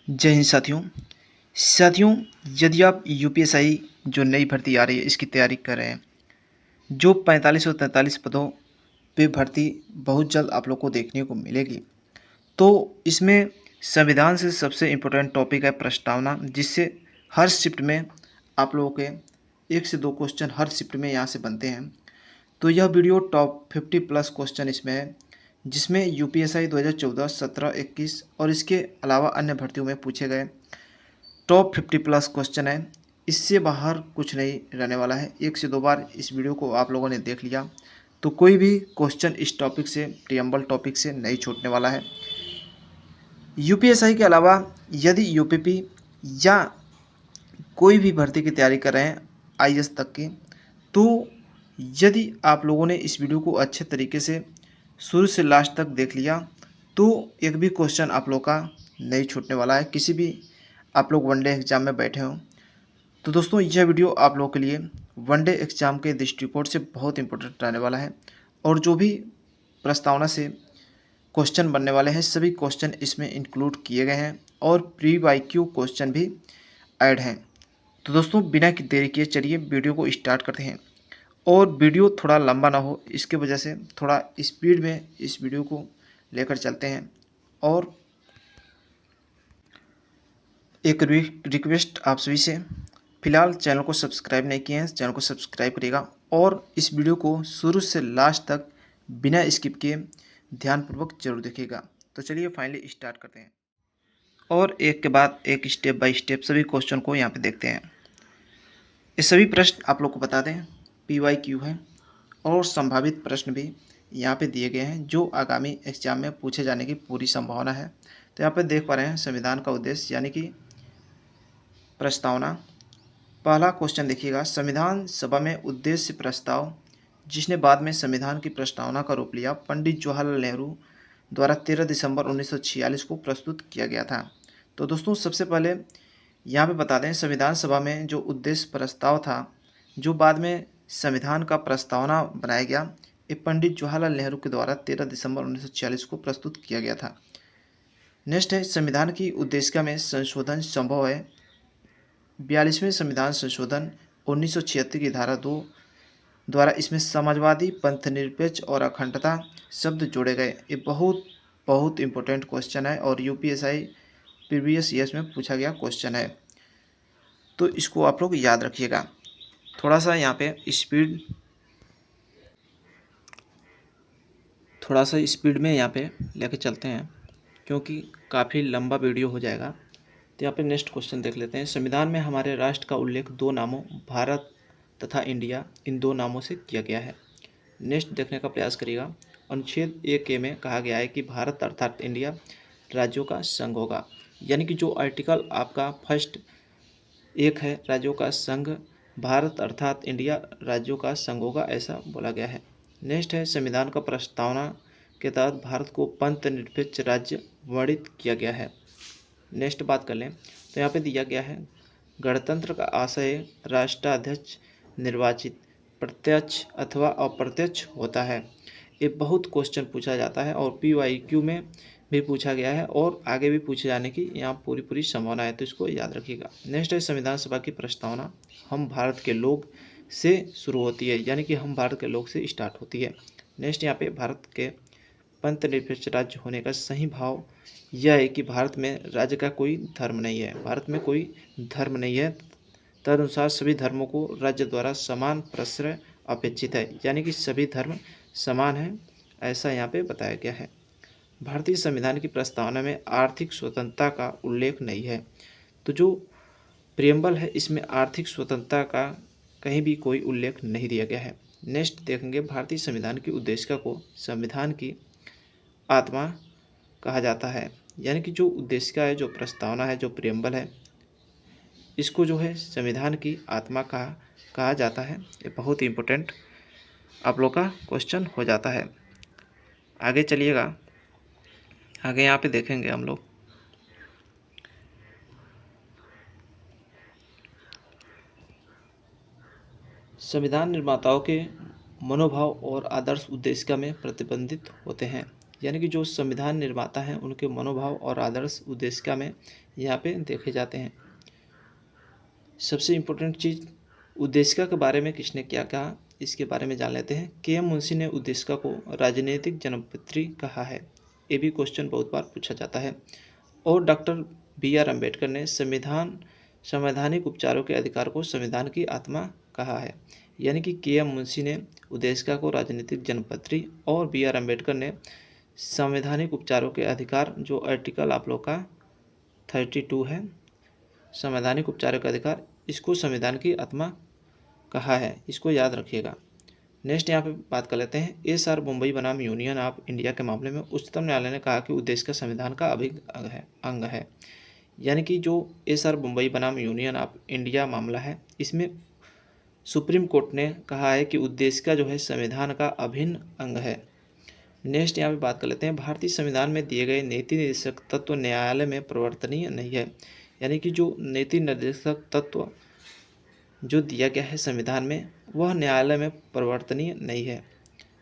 जय हिंद साथियों, यदि आप यूपीएसआई जो नई भर्ती आ रही है इसकी तैयारी कर रहे हैं, जो 45 और 43 पदों पे भर्ती बहुत जल्द आप लोग को देखने को मिलेगी। तो इसमें संविधान से सबसे इम्पोर्टेंट टॉपिक है प्रस्तावना, जिससे हर शिफ्ट में आप लोगों के 1 से 2 क्वेश्चन हर शिफ्ट में यहाँ से बनते हैं। तो यह वीडियो टॉप 50 प्लस क्वेश्चन इसमें है, जिसमें यूपीएसआई 2014, 17, 21 और इसके अलावा अन्य भर्तियों में पूछे गए टॉप 50 प्लस क्वेश्चन है। इससे बाहर कुछ नहीं रहने वाला है। 1 से 2 बार इस वीडियो को आप लोगों ने देख लिया तो कोई भी क्वेश्चन इस टॉपिक से, प्रीएम्बल टॉपिक से नहीं छूटने वाला है। यूपीएसआई के अलावा यदि यूपीपी या कोई भी भर्ती की तैयारी कर रहे हैं आईएएस तक की, तो यदि आप लोगों ने इस वीडियो को अच्छे तरीके से शुरू से लास्ट तक देख लिया तो एक भी क्वेश्चन आप लोग का नहीं छूटने वाला है, किसी भी आप लोग वनडे एग्ज़ाम में बैठे हों। तो दोस्तों, यह वीडियो आप लोगों के लिए वनडे एग्ज़ाम के दृष्टिकोण से बहुत इंपॉर्टेंट रहने वाला है और जो भी प्रस्तावना से क्वेश्चन बनने वाले हैं सभी क्वेश्चन इसमें इंक्लूड किए गए हैं और प्री वाईक्यू क्वेश्चन भी ऐड हैं। तो दोस्तों, बिना देरी किए चलिए वीडियो को स्टार्ट करते हैं। और वीडियो थोड़ा लंबा ना हो, इसके वजह से थोड़ा स्पीड में इस वीडियो को लेकर चलते हैं। और एक रिक्वेस्ट आप सभी से, फिलहाल चैनल को सब्सक्राइब नहीं किए हैं, चैनल को सब्सक्राइब करिएगा और इस वीडियो को शुरू से लास्ट तक बिना स्किप किए ध्यानपूर्वक जरूर देखिएगा। तो चलिए फाइनली स्टार्ट करते हैं और एक के बाद एक स्टेप बाय स्टेप सभी क्वेश्चन को यहाँ पे देखते हैं। ये सभी प्रश्न आप लोग को बता दें PYQ है और संभावित प्रश्न भी यहाँ पे दिए गए हैं जो आगामी एग्जाम में पूछे जाने की पूरी संभावना है। तो यहाँ पे देख पा रहे हैं संविधान का उद्देश्य यानी कि प्रस्तावना। पहला क्वेश्चन देखिएगा, संविधान सभा में उद्देश्य प्रस्ताव जिसने बाद में संविधान की प्रस्तावना का रूप लिया पंडित जवाहरलाल नेहरू द्वारा 13 दिसंबर 1946 को प्रस्तुत किया गया था। तो दोस्तों, सबसे पहले यहाँ पे बता दें संविधान सभा में जो उद्देश्य प्रस्ताव था जो बाद में संविधान का प्रस्तावना बनाया गया, ये पंडित जवाहरलाल नेहरू के द्वारा 13 दिसंबर 1946 को प्रस्तुत किया गया था। नेक्स्ट है, संविधान की उद्देशिका में संशोधन संभव है। 42वें संविधान संशोधन 1976 की धारा 2 द्वारा इसमें समाजवादी, पंथनिरपेक्ष और अखंडता शब्द जोड़े गए। ये बहुत इंपॉर्टेंट क्वेश्चन है और यूपीएसआई प्रीवियस ईयर्स में पूछा गया क्वेश्चन है, तो इसको आप लोग याद रखिएगा। थोड़ा सा यहाँ पे स्पीड में यहाँ पे लेके चलते हैं क्योंकि काफ़ी लंबा वीडियो हो जाएगा। तो यहाँ पे नेक्स्ट क्वेश्चन देख लेते हैं, संविधान में हमारे राष्ट्र का उल्लेख 2 नामों भारत तथा इंडिया इन 2 नामों से किया गया है। नेक्स्ट देखने का प्रयास करिएगा। अनुच्छेद 1A में कहा गया है कि भारत अर्थात इंडिया राज्यों का संघ होगा, यानी कि जो आर्टिकल आपका फर्स्ट एक है राज्यों का संघ, भारत अर्थात इंडिया राज्यों का संघ होगा, ऐसा बोला गया है। नेक्स्ट है, संविधान का प्रस्तावना के तहत भारत को पंथ निरपेक्ष राज्य वर्णित किया गया है। नेक्स्ट बात कर लें तो यहाँ पे दिया गया है, गणतंत्र का आशय राष्ट्राध्यक्ष निर्वाचित प्रत्यक्ष अथवा अप्रत्यक्ष होता है। ये बहुत क्वेश्चन पूछा जाता है और PYQ में भी पूछा गया है और आगे भी पूछे जाने की यहाँ पूरी संभावना है, तो इसको याद रखिएगा। नेक्स्ट है, संविधान सभा की प्रस्तावना हम भारत के लोग से शुरू होती है, यानी कि हम भारत के लोग से स्टार्ट होती है। नेक्स्ट यहाँ पे भारत के पंथ निरपेक्ष राज्य होने का सही भाव यह है कि भारत में राज्य का कोई धर्म नहीं है, भारत में कोई धर्म नहीं है, तदनुसार सभी धर्मों को राज्य द्वारा समान प्रश्रय अपेक्षित है, यानी कि सभी धर्म समान हैं, ऐसा यहाँ पे बताया गया है। भारतीय संविधान की प्रस्तावना में आर्थिक स्वतंत्रता का उल्लेख नहीं है, तो जो प्रियम्बल है इसमें आर्थिक स्वतंत्रता का कहीं भी कोई उल्लेख नहीं दिया गया है। नेक्स्ट देखेंगे, भारतीय संविधान की उद्देशिका को संविधान की आत्मा कहा जाता है, यानी कि जो उद्देशिका है, जो प्रस्तावना है, जो प्रियम्बल है, इसको जो है संविधान की आत्मा कहा जाता है। ये बहुत ही इम्पोर्टेंट आप लोग का क्वेश्चन हो जाता है। आगे चलिएगा, आगे यहाँ पे देखेंगे हम लोग संविधान निर्माताओं के मनोभाव और आदर्श उद्देशिका में प्रतिबंधित होते हैं। यानी कि जो संविधान निर्माता हैं उनके मनोभाव और आदर्श उद्देशिका में यहाँ पे देखे जाते हैं। सबसे इम्पोर्टेंट चीज़, उद्देशिका के बारे में किसने क्या कहा, इसके बारे में जान लेते हैं। के एम मुंशी ने उद्देशिका को राजनीतिक जन्मपत्री कहा है। ये भी क्वेश्चन बहुत बार पूछा जाता है। और डॉक्टर बी आर अम्बेडकर ने संवैधानिक उपचारों के अधिकार को संविधान की आत्मा कहा है। यानी कि के एम मुंशी ने उद्देशिका को राजनीतिक जन्मपत्री और बी आर अम्बेडकर ने संवैधानिक उपचारों के अधिकार, जो आर्टिकल आप लोग का 32 है, संवैधानिक उपचारों का अधिकार, इसको संविधान की आत्मा कहा है। इसको याद रखिएगा। नेक्स्ट यहाँ पे बात कर लेते हैं। एस.आर. मुंबई बनाम यूनियन ऑफ इंडिया के मामले में उच्चतम न्यायालय ने कहा कि उद्देशिका संविधान का अभिन्न अंग है। यानी कि जो एस.आर. मुंबई बनाम यूनियन ऑफ इंडिया मामला है, इसमें सुप्रीम कोर्ट ने कहा है कि उद्देशिका जो है संविधान का अभिन्न अंग है। नेक्स्ट यहाँ पे बात कर लेते हैं। भारतीय संविधान में दिए गए नीति निर्देशक तत्व न्यायालय में परिवर्तनीय नहीं है। यानी कि जो नीति निर्देशक तत्व जो दिया गया है संविधान में, वह न्यायालय में परिवर्तनीय नहीं है।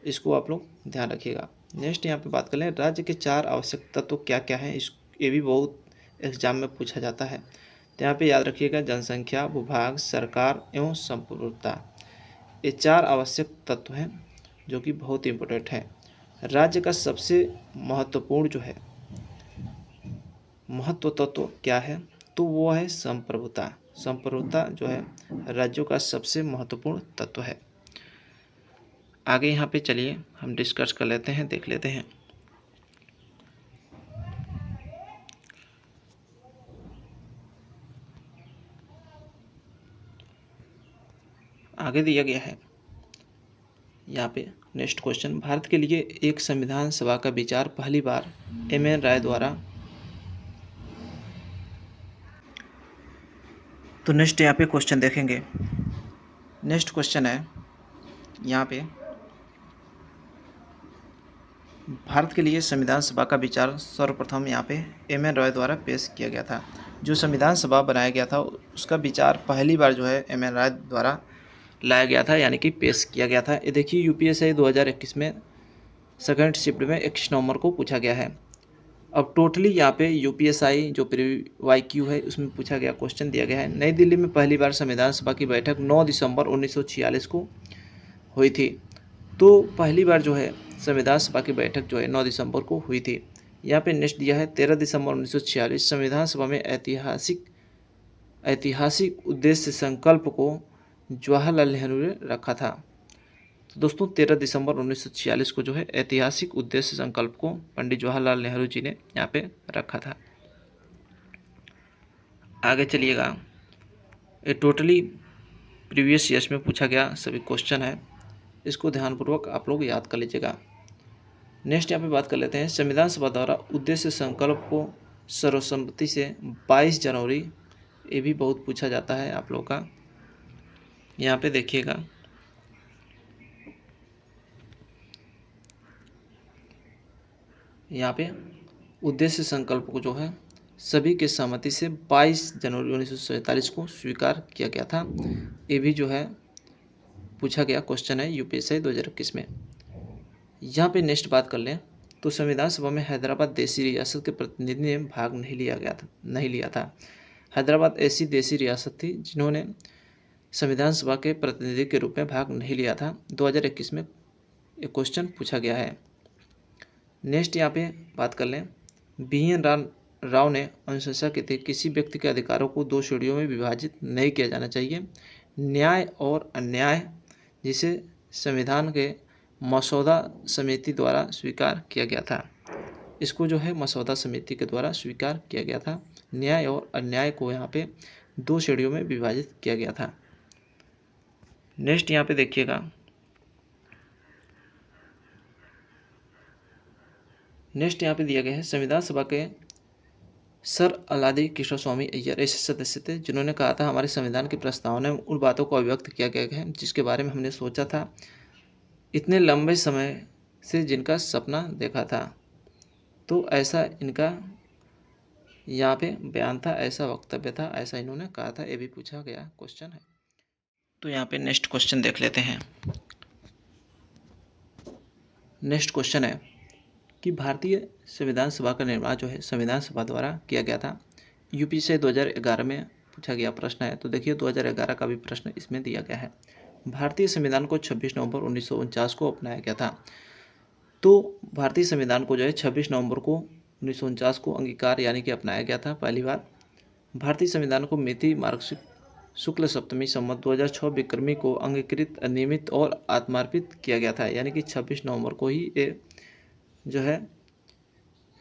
इसको आप लोग ध्यान रखिएगा। नेक्स्ट यहाँ पे बात कर लें, राज्य के 4 आवश्यक तत्व क्या क्या हैं। ये भी बहुत एग्जाम में पूछा जाता है, तो यहाँ पे याद रखिएगा, जनसंख्या, भूभाग, सरकार एवं संप्रभुता। ये 4 आवश्यक तत्व हैं जो कि बहुत इम्पोर्टेंट है। राज्य का सबसे महत्वपूर्ण जो है महत्व तत्व क्या है, तो वो है संप्रभुता। संप्रभुता जो है राज्यों का सबसे महत्वपूर्ण तत्व है। आगे यहाँ पे चलिए हम डिस्कस कर लेते हैं, देख लेते हैं। आगे दिया गया है यहाँ पे नेक्स्ट क्वेश्चन, भारत के लिए एक संविधान सभा का विचार पहली बार एम.एन. राय द्वारा। तो नेक्स्ट यहाँ पे क्वेश्चन देखेंगे। नेक्स्ट क्वेश्चन है यहाँ पे, भारत के लिए संविधान सभा का विचार सर्वप्रथम यहाँ पे एम.एन. रॉय द्वारा पेश किया गया था। जो संविधान सभा बनाया गया था उसका विचार पहली बार जो है एम.एन. रॉय द्वारा लाया गया था, यानी कि पेश किया गया था। ये देखिए यूपीएससी 2021 में सेकंड शिफ्ट में 21 नवंबर को पूछा गया है। अब टोटली यहाँ पे यूपीएससी जो प्रीवाईक्यू है उसमें पूछा गया क्वेश्चन दिया गया है। नई दिल्ली में पहली बार संविधान सभा की बैठक 9 दिसंबर 1946 को हुई थी। तो पहली बार जो है संविधान सभा की बैठक जो है 9 दिसंबर को हुई थी। यहाँ पे नेक्स्ट दिया है 13 दिसंबर 1946 संविधान सभा में ऐतिहासिक उद्देश्य संकल्प को जवाहरलाल नेहरू ने रखा था। तो दोस्तों 13 दिसंबर 1946 को जो है ऐतिहासिक उद्देश्य संकल्प को पंडित जवाहरलाल नेहरू जी ने यहाँ पे रखा था। आगे चलिएगा, ये टोटली प्रीवियस ईयर्स में पूछा गया सभी क्वेश्चन है, इसको ध्यानपूर्वक आप लोग याद कर लीजिएगा। नेक्स्ट यहाँ पे बात कर लेते हैं, संविधान सभा द्वारा उद्देश्य संकल्प को सर्वसम्मति से 22 जनवरी, ये भी बहुत पूछा जाता है आप लोग का। यहाँ पे देखिएगा, यहाँ पे उद्देश्य संकल्प को जो है सभी के सहमति से 22 जनवरी 1947 को स्वीकार किया गया था। ये भी जो है पूछा गया क्वेश्चन है यूपीएससी 2021 में। यहाँ पे नेक्स्ट बात कर लें तो संविधान सभा में हैदराबाद देसी रियासत के प्रतिनिधि ने भाग नहीं लिया था। हैदराबाद ऐसी देसी रियासत थी जिन्होंने संविधान सभा के प्रतिनिधि के रूप में भाग नहीं लिया था। 2021 में एक क्वेश्चन पूछा गया है। नेक्स्ट यहाँ पे बात कर लें, बी.एन. राव ने अनुशंसा की थी किसी व्यक्ति के अधिकारों को 2 श्रेणियों में विभाजित नहीं किया जाना चाहिए, न्याय और अन्याय, जिसे संविधान के मसौदा समिति द्वारा स्वीकार किया गया था। इसको जो है मसौदा समिति के द्वारा स्वीकार किया गया था। न्याय और अन्याय को यहाँ पे 2 श्रेणियों में विभाजित किया गया था। नेक्स्ट यहाँ पे देखिएगा, नेक्स्ट यहाँ पे दिया गया है, संविधान सभा के सर अलादी कृष्ण स्वामी अय्यर ऐसे सदस्य थे जिन्होंने कहा था हमारे संविधान की प्रस्तावना में उन बातों को अभिव्यक्त किया गया है जिसके बारे में हमने सोचा था इतने लंबे समय से, जिनका सपना देखा था। तो ऐसा इनका यहाँ पे बयान था, ऐसा वक्तव्य था, ऐसा इन्होंने कहा था। ये भी पूछा गया क्वेश्चन है। तो यहाँ पे नेक्स्ट क्वेश्चन देख लेते हैं। नेक्स्ट क्वेश्चन है कि भारतीय संविधान सभा का निर्माण जो है संविधान सभा द्वारा किया गया था। यूपी से 2011 में पूछा गया प्रश्न है। तो देखिए 2011 का भी प्रश्न इसमें दिया गया है। भारतीय संविधान को 26 नवंबर 1949 को अपनाया गया था। तो भारतीय संविधान को जो है 26 नवंबर को 1949 को अंगीकार यानी कि अपनाया गया था पहली बार। भारतीय संविधान को मिति मार्गशीट शुक्ल सप्तमी संवत 2006 विक्रमी को अंगीकृत, नियमित और आत्मार्पित किया गया था, यानी कि 26 नवंबर को ही ये जो है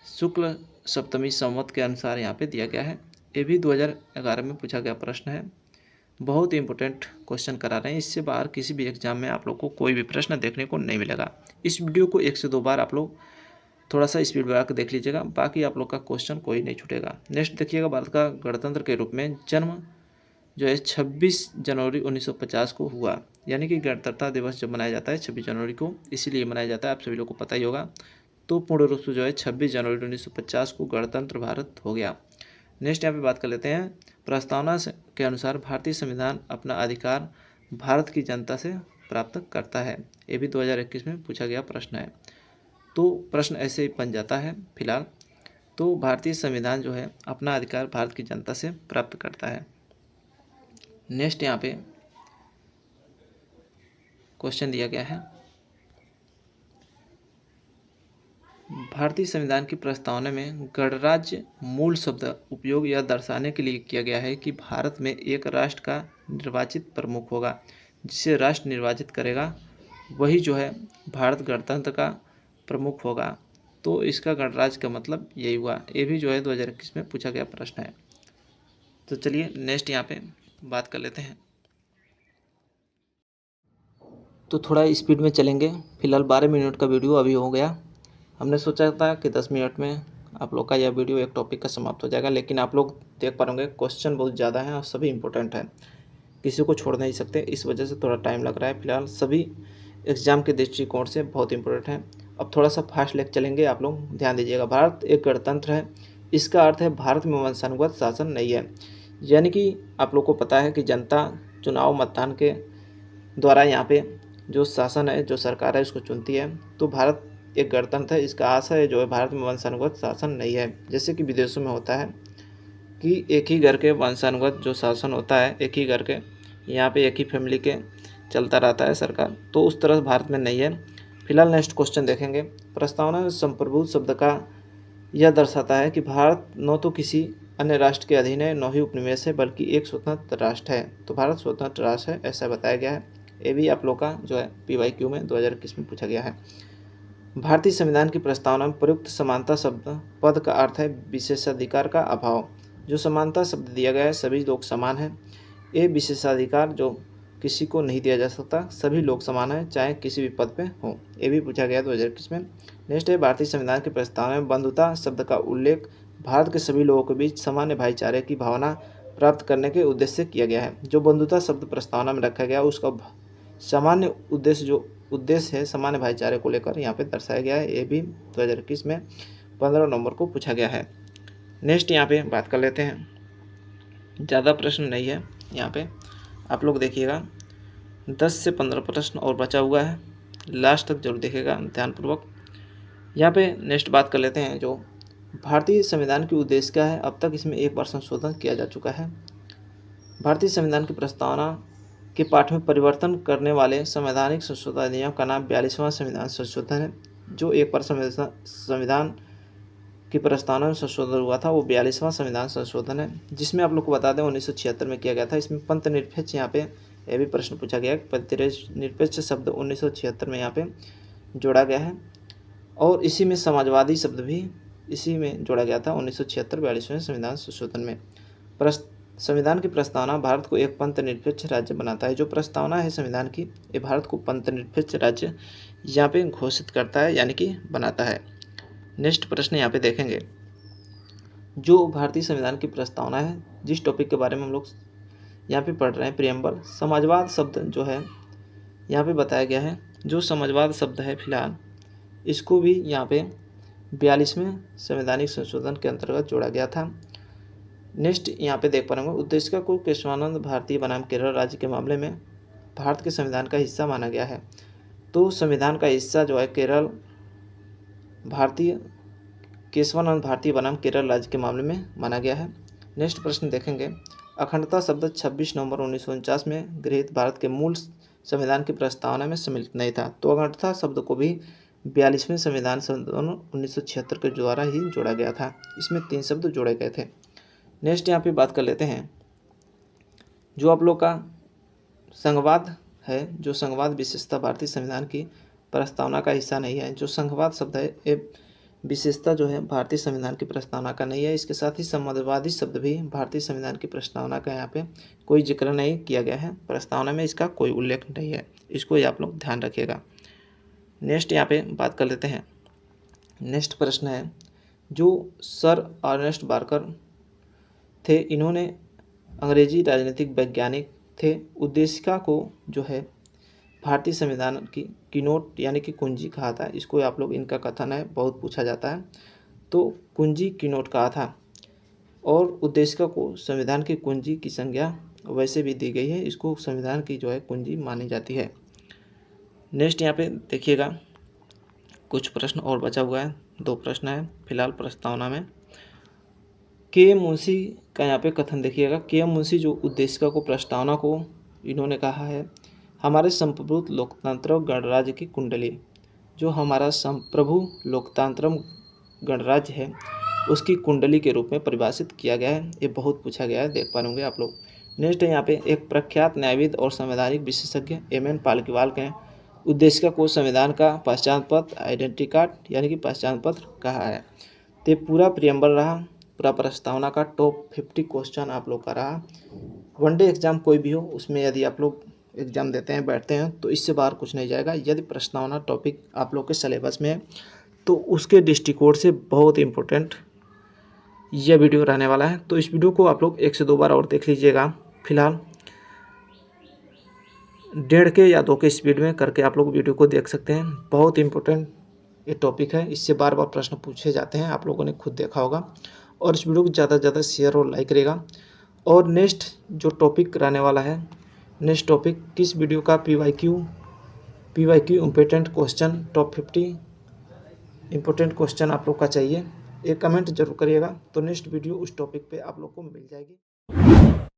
शुक्ल सप्तमी संवत के अनुसार यहाँ पे दिया गया है। ये भी 2011 में पूछा गया प्रश्न है। बहुत ही इंपॉर्टेंट क्वेश्चन करा रहे हैं। इससे बाहर किसी भी एग्जाम में आप लोग को कोई भी प्रश्न देखने को नहीं मिलेगा। इस वीडियो को 1 से 2 बार आप लोग थोड़ा सा स्पीड बढ़ा के देख लीजिएगा, बाकी आप लोग का क्वेश्चन कोई नहीं छूटेगा। नेक्स्ट देखिएगा, भारत का गणतंत्र के रूप में जन्म जो है 26 जनवरी 1950 को हुआ, यानी कि गणतंत्र दिवस जब मनाया जाता है 26 जनवरी को, इसीलिए मनाया जाता है, आप सभी लोग को पता ही होगा। तो पूर्ण रूप से जो है 26 जनवरी 1950 को गणतंत्र भारत हो गया। नेक्स्ट यहाँ पे बात कर लेते हैं, प्रस्तावना के अनुसार भारतीय संविधान अपना अधिकार भारत की जनता से प्राप्त करता है। ये भी 2021 में पूछा गया प्रश्न है। तो प्रश्न ऐसे ही बन जाता है फिलहाल। तो भारतीय संविधान जो है अपना अधिकार भारत की जनता से प्राप्त करता है। नेक्स्ट यहाँ पे क्वेश्चन दिया गया है, भारतीय संविधान की प्रस्तावना में गणराज्य मूल शब्द उपयोग यह दर्शाने के लिए किया गया है कि भारत में एक राष्ट्र का निर्वाचित प्रमुख होगा। जिसे राष्ट्र निर्वाचित करेगा वही जो है भारत गणतंत्र का प्रमुख होगा। तो इसका गणराज्य का मतलब यही हुआ। ये भी जो है 2021 में पूछा गया प्रश्न है। तो चलिए नेक्स्ट यहाँ पे बात कर लेते हैं। तो थोड़ा स्पीड में चलेंगे। फिलहाल 12 मिनट का वीडियो अभी हो गया। हमने सोचा था कि 10 मिनट में आप लोग का यह वीडियो एक टॉपिक का समाप्त हो जाएगा, लेकिन आप लोग देख पा रहे क्वेश्चन बहुत ज़्यादा हैं और सभी इंपॉर्टेंट हैं, किसी को छोड़ नहीं सकते, इस वजह से थोड़ा टाइम लग रहा है। फिलहाल सभी एग्जाम के दृष्टिकोण से बहुत इंपॉर्टेंट है। अब थोड़ा सा फास्ट लेकर चलेंगे, आप लोग ध्यान दीजिएगा। भारत एक गणतंत्र है, इसका अर्थ है भारत में वंशानुगत शासन नहीं है। यानी कि आप लोग को पता है कि जनता चुनाव मतदान के द्वारा यहाँ पे जो शासन है, जो सरकार है, उसको चुनती है। तो भारत एक गणतंत्र है, इसका आशय जो है भारत में वंशानुगत शासन नहीं है। जैसे कि विदेशों में होता है कि एक ही घर के वंशानुगत जो शासन होता है, एक ही घर के, यहाँ पे एक ही फैमिली के चलता रहता है सरकार, तो उस तरह भारत में नहीं है। फिलहाल नेक्स्ट क्वेश्चन देखेंगे। प्रस्तावना संप्रभुत्व शब्द का यह दर्शाता है कि भारत न तो किसी अन्य राष्ट्र के अधीन है, न ही उपनिवेश है, बल्कि एक स्वतंत्र राष्ट्र है। तो भारत स्वतंत्र राष्ट्र है, ऐसा बताया गया है। ये भी आप लोग का जो है PYQ में 2021 में पूछा गया है। भारतीय संविधान की प्रस्तावना में प्रयुक्त समानता शब्द पद का अर्थ है विशेषाधिकार का अभाव। जो समानता शब्द दिया गया है, सभी लोग समान हैं। ये विशेषाधिकार जो किसी को नहीं दिया जा सकता, सभी लोग समान हैं, चाहे किसी भी पद पे हो। ये भी पूछा गया 2021 में। नेक्स्ट है, भारतीय संविधान की प्रस्तावना में बंधुता शब्द का उल्लेख भारत के सभी लोगों के बीच सामान्य भाईचारे की भावना प्राप्त करने के उद्देश्य से किया गया है। जो बंधुता शब्द प्रस्तावना में रखा गया उसका सामान्य उद्देश्य जो उद्देश्य है सामान्य भाईचारे को लेकर यहाँ पे दर्शाया गया है। ये भी 2021 में 15 नवंबर को पूछा गया है। नेक्स्ट यहाँ पे बात कर लेते हैं, ज़्यादा प्रश्न नहीं है यहाँ पे, आप लोग देखिएगा 10 से 15 प्रश्न और बचा हुआ है, लास्ट तक जरूर देखिएगा ध्यानपूर्वक। यहाँ पे नेक्स्ट बात कर लेते हैं, जो भारतीय संविधान की उद्देश्य क्या है। अब तक इसमें एक बार संशोधन किया जा चुका है। भारतीय संविधान की प्रस्तावना के पाठ में परिवर्तन करने वाले संवैधानिक संशोधन अधिनियम का नाम 42वां संविधान संशोधन है। जो एक बार संविधान की प्रस्तावना में संशोधन हुआ था वो 42वां संविधान संशोधन है, जिसमें आप लोग को बता दें 1976 में किया गया था। इसमें पंथ निरपेक्ष यहाँ पे यह भी प्रश्न पूछा गया है। पंथ निरपेक्ष शब्द 1976 में यहाँ पे जोड़ा गया है, और इसी में समाजवादी शब्द भी इसी में जोड़ा गया था 1976 42वें संविधान संशोधन में। संविधान की प्रस्तावना भारत को एक पंथ निरपेक्ष राज्य बनाता है। जो प्रस्तावना है संविधान की, ये भारत को पंथ निरपेक्ष राज्य यहाँ पे घोषित करता है, यानी कि बनाता है। नेक्स्ट प्रश्न यहाँ पे देखेंगे, जो भारतीय संविधान की प्रस्तावना है, जिस टॉपिक के बारे में हम लोग यहाँ पे पढ़ रहे हैं, प्रियम्बल, समाजवाद शब्द जो है यहाँ पे बताया गया है। जो समाजवाद शब्द है फिलहाल इसको भी यहाँ पे 42वें संवैधानिक संशोधन के अंतर्गत जोड़ा गया था। नेक्स्ट यहाँ पे देख पाएंगे, उद्देश्य को केशवानंद भारतीय बनाम केरल राज्य के मामले में भारत के संविधान का हिस्सा माना गया है। तो संविधान का हिस्सा जो है केरल भारतीय केशवानंद भारती बनाम केरल राज्य के मामले में माना गया है। नेक्स्ट प्रश्न देखेंगे, अखंडता शब्द 26 नवंबर 1949 में गृहीत भारत के मूल संविधान की प्रस्तावना में सम्मिलित नहीं था। तो अखंडता शब्द को भी 42वें संविधान संशोधन 1976 के द्वारा ही जोड़ा गया था। इसमें 3 शब्द जोड़े गए थे। नेक्स्ट यहाँ पे बात कर लेते हैं, जो आप लोग का संघवाद है, जो संघवाद विशेषता भारतीय संविधान की प्रस्तावना का हिस्सा नहीं है। जो संघवाद शब्द है ये विशेषता जो है भारतीय संविधान की प्रस्तावना का नहीं है। इसके साथ ही समाजवादी शब्द भी भारतीय संविधान की प्रस्तावना का यहाँ पे कोई जिक्र नहीं किया गया है। प्रस्तावना में इसका कोई उल्लेख नहीं है, इसको आप लोग ध्यान रखिएगा। नेक्स्ट यहाँ पे बात कर लेते हैं। नेक्स्ट प्रश्न है, जो सर अर्नेस्ट बार्कर थे, इन्होंने अंग्रेजी राजनीतिक वैज्ञानिक थे। उद्देशिका को जो है भारतीय संविधान की कीनोट यानी कि कुंजी कहा था। इसको आप लोग, इनका कथन है, बहुत पूछा जाता है। तो कुंजी कीनोट कहा था और उद्देशिका को संविधान की कुंजी की संज्ञा वैसे भी दी गई है। इसको संविधान की जो है कुंजी मानी जाती है। नेक्स्ट यहाँ पे देखिएगा, कुछ प्रश्न और बचा हुआ है, 2 प्रश्न है फिलहाल प्रस्तावना में। के मुंशी का यहाँ पे कथन देखिएगा। के मुंशी जो उद्देशिका को प्रस्तावना को इन्होंने कहा है, हमारे संप्रभु लोकतंत्र गणराज्य की कुंडली, जो हमारा संप्रभु लोकतंत्र गणराज्य है उसकी कुंडली के रूप में परिभाषित किया गया है। ये बहुत पूछा गया है, देख पा होंगे आप लोग। नेक्स्ट है यहाँ पे, एक प्रख्यात न्यायविद और संवैधानिक विशेषज्ञ एम.एन. पालकीवाल के उद्देशिका को संविधान का पहचान पत्र आइडेंटिटी कार्ड यानी कि पहचान पत्र कहा है। तो पूरा प्रियम्बल रहा, पूरा प्रस्तावना का टॉप 50 क्वेश्चन आप लोग का रहा। वनडे एग्जाम कोई भी हो उसमें यदि आप लोग एग्ज़ाम देते हैं, बैठते हैं, तो इससे बाहर कुछ नहीं जाएगा। यदि प्रस्तावना टॉपिक आप लोग के सिलेबस में है तो उसके दृष्टिकोण से बहुत इम्पोर्टेंट यह वीडियो रहने वाला है। तो इस वीडियो को आप लोग 1 से 2 बार और देख लीजिएगा। फिलहाल 1.5 के या 2 के स्पीड में करके आप लोग वीडियो को देख सकते हैं। बहुत इम्पोर्टेंट ये टॉपिक है, इससे बार बार प्रश्न पूछे जाते हैं, आप लोगों ने खुद देखा होगा। और इस वीडियो को ज़्यादा से ज़्यादा शेयर और लाइक करेगा। और नेक्स्ट जो टॉपिक रहने वाला है, नेक्स्ट टॉपिक किस वीडियो का PYQ important question, top 50 important question आप लोग का चाहिए, एक कमेंट जरूर करिएगा। तो नेक्स्ट वीडियो उस टॉपिक पे आप लोग को मिल जाएगी।